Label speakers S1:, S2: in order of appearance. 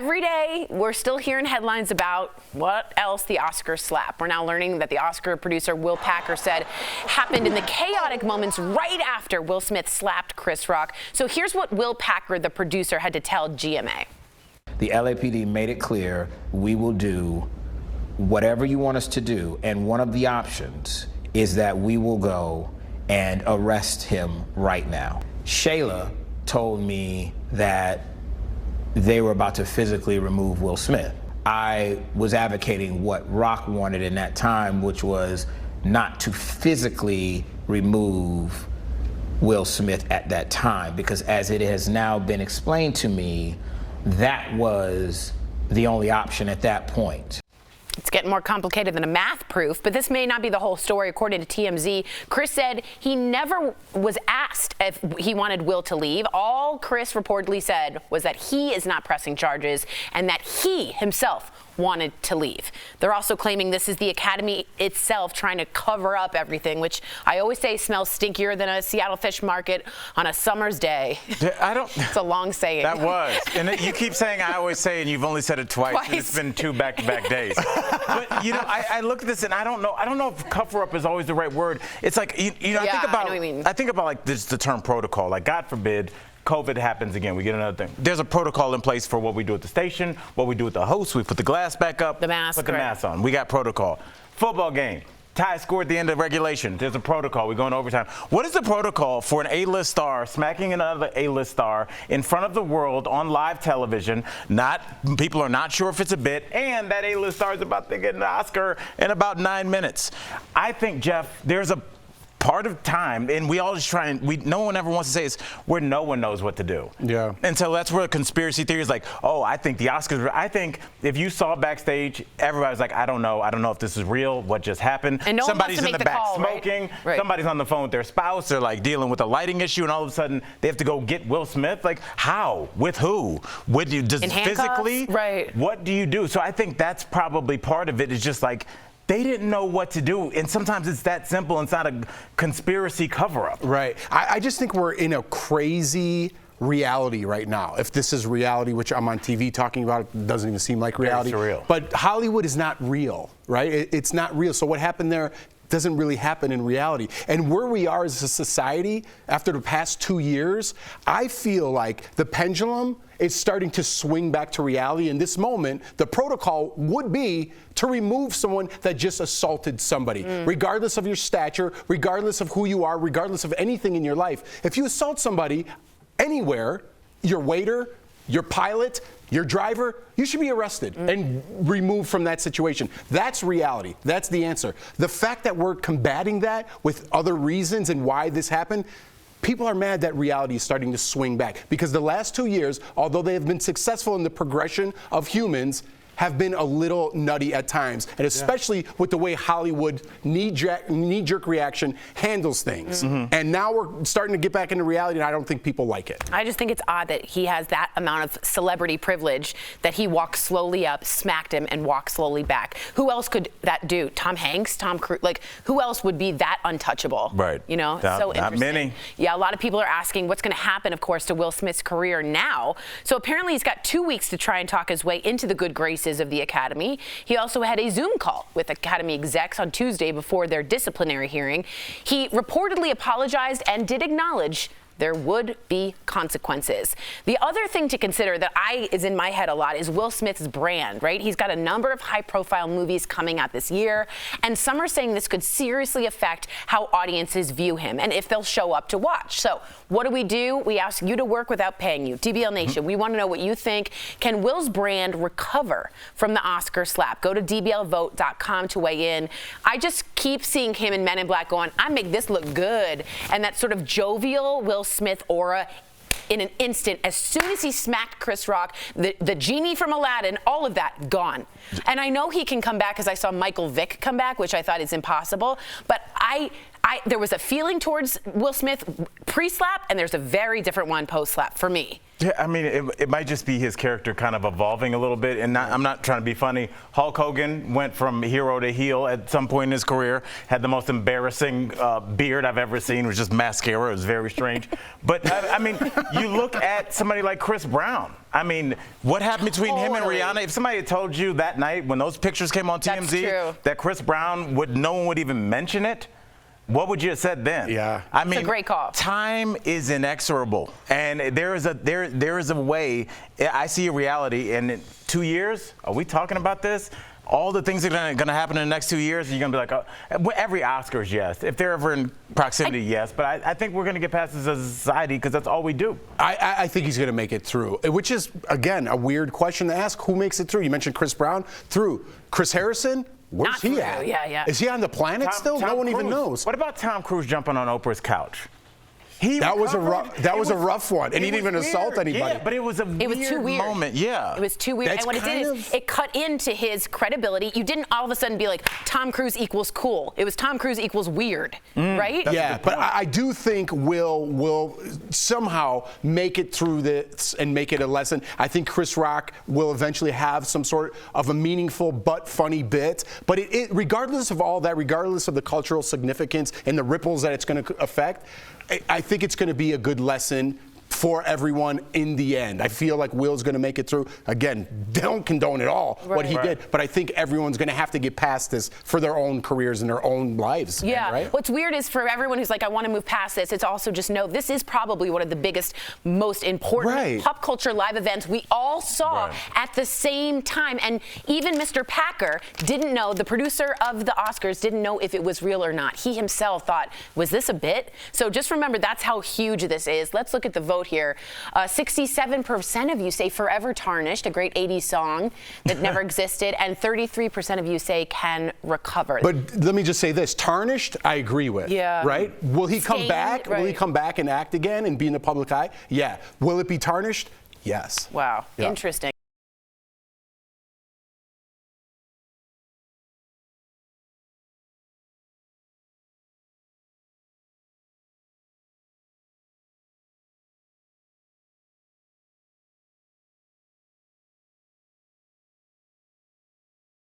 S1: Every day, we're still hearing headlines about what else the Oscars slap. We're now learning that the Oscar producer Will Packer said happened in the chaotic moments right after Will Smith slapped Chris Rock. So here's what Will Packer, the producer, had to tell GMA.
S2: The LAPD made it clear we will do whatever you want us to do, and one of the options is that we will go and arrest him right now. Shayla told me that they were about to physically remove Will Smith. I was advocating what Rock wanted in that time, which was not to physically remove Will Smith at that time, because as it has now been explained to me, that was the only option at that point.
S1: It's getting more complicated than a math proof, but this may not be the whole story. According to TMZ, Chris said he never was asked if he wanted Will to leave. All Chris reportedly said was that he is not pressing charges and that he himself wanted to leave. They're also claiming this is the Academy itself trying to cover up everything, which I always say smells stinkier than a Seattle fish market on a summer's day. It's a long saying.
S3: That was. And you keep saying I always say, and you've only said it twice. And it's been 2 back-to-back days. But, you know, I look at this and I don't know if cover up is always the right word. It's like, I think about like this, the term protocol. Like, God forbid, COVID happens again. We get another thing. There's a protocol in place for what we do at the station, what we do with the host. We put the glass back up,
S1: the mask,
S3: put the mask on. We got protocol. Football game. Tie score at the end of regulation. There's a protocol. We go into overtime. What is the protocol for an A-list star smacking another A-list star in front of the world on live television? People are not sure if it's a bit, and that A-list star is about to get an Oscar in about 9 minutes. I think, Jeff, there's a part of time, and we all just try and no one ever wants to say it's where no one knows what to do. Yeah. And so that's where the conspiracy theory is like, oh, I think the Oscars. I think if you saw backstage, everybody's like, I don't know if this is real. What just happened?
S1: And no
S3: somebody's in the back
S1: call,
S3: smoking.
S1: Right.
S3: Somebody's on the phone with their spouse. They're like dealing with a lighting issue, and all of a sudden they have to go get Will Smith. Like, how? With who? Would you just physically?
S1: Right.
S3: What do you do? So I think that's probably part of it. Is just like, they didn't know what to do, and sometimes it's that simple. It's not a conspiracy cover-up.
S4: Right. I just think we're in a crazy reality right now. If this is reality, which I'm on TV talking about, it doesn't even seem like reality.
S3: Very surreal.
S4: But Hollywood is not real, right? It's not real. So what happened there doesn't really happen in reality. And where we are as a society after the past 2 years, I feel like the pendulum is starting to swing back to reality. In this moment, the protocol would be to remove someone that just assaulted somebody, regardless of your stature, regardless of who you are, regardless of anything in your life. If you assault somebody anywhere, your waiter, your pilot, your driver, you should be arrested and removed from that situation. That's reality. That's the answer. The fact that we're combating that with other reasons and why this happened, people are mad that reality is starting to swing back, because the last 2 years, although they have been successful in the progression of humans, have been a little nutty at times, and especially with the way Hollywood knee-jerk reaction handles things. And now we're starting to get back into reality, and I don't think people like it.
S1: I just think it's odd that he has that amount of celebrity privilege that he walked slowly up, smacked him, and walked slowly back. Who else could that do? Tom Hanks, Tom Cruise? Like, who else would be that untouchable?
S3: Right.
S1: You know, so interesting.
S3: Not many.
S1: Yeah, a lot of people are asking what's going to happen, of course, to Will Smith's career now. So apparently he's got 2 weeks to try and talk his way into the good graces of the Academy. He also had a Zoom call with Academy execs on Tuesday before their disciplinary hearing. He reportedly apologized and did acknowledge there would be consequences. The other thing to consider that is in my head a lot is Will Smith's brand, right? He's got a number of high-profile movies coming out this year, and some are saying this could seriously affect how audiences view him and if they'll show up to watch. So what do? We ask you to work without paying you. DBL Nation, we want to know what you think. Can Will's brand recover from the Oscar slap? Go to dblvote.com to weigh in. I just keep seeing him in Men in Black going, I make this look good, and that sort of jovial Will Smith aura in an instant. As soon as he smacked Chris Rock, the genie from Aladdin, all of that gone. And I know he can come back, because I saw Michael Vick come back, which I thought is impossible. But There was a feeling towards Will Smith pre-slap, and there's a very different one post-slap for me.
S3: Yeah, I mean, it might just be his character kind of evolving a little bit, and I'm not trying to be funny. Hulk Hogan went from hero to heel at some point in his career, had the most embarrassing beard I've ever seen, it was just mascara, it was very strange. But, I mean, you look at somebody like Chris Brown. I mean, what happened between him and Rihanna? If somebody had told you that night when those pictures came on TMZ that Chris Brown no one would even mention it, what would you have said then?
S4: Yeah,
S3: I mean,
S1: it's a great call.
S3: Time is inexorable, and there is a way. I see a reality. And in 2 years, are we talking about this? All the things that are going to happen in the next 2 years, you're going to be like, oh, every Oscars, yes. If they're ever in proximity, yes. But I think we're going to get past this as a society because that's all we do.
S4: I think he's going to make it through, which is, again, a weird question to ask. Who makes it through? You mentioned Chris Brown. Through. Chris Harrison? Where's he at?
S1: Yeah.
S4: Is he on the planet still? No one even knows.
S3: What about Tom Cruise jumping on Oprah's couch?
S4: That was a rough one, and he didn't even assault anybody.
S3: Yeah, but it was a weird moment. Yeah,
S1: it was too weird.
S4: That's
S1: and what it did is it cut into his credibility. You didn't all of a sudden be like, Tom Cruise equals cool. It was Tom Cruise equals weird, right?
S4: Yeah, but I do think Will somehow make it through this and make it a lesson. I think Chris Rock will eventually have some sort of a meaningful but funny bit. But regardless of all that, regardless of the cultural significance and the ripples that it's going to affect, I think it's going to be a good lesson for everyone in the end. I feel like Will's going to make it through. Again, don't condone at all what he did, but I think everyone's going to have to get past this for their own careers and their own lives.
S1: Yeah.
S4: Right?
S1: What's weird is for everyone who's like, I want to move past this, it's also just know this is probably one of the biggest, most important pop culture live events we all saw at the same time. And even Mr. Packer didn't know, the producer of the Oscars didn't know if it was real or not. He himself thought, was this a bit? So just remember, that's how huge this is. Let's look at the vote here. 67% of you say Forever Tarnished, a great 80s song that never existed, and 33% of you say Can Recover.
S4: But let me just say this, Tarnished, I agree with.
S1: Yeah.
S4: Right? Will he come back?
S1: Right.
S4: Will he come back and act again and be in the public eye? Yeah. Will it be Tarnished? Yes.
S1: Wow.
S4: Yeah.
S1: Interesting.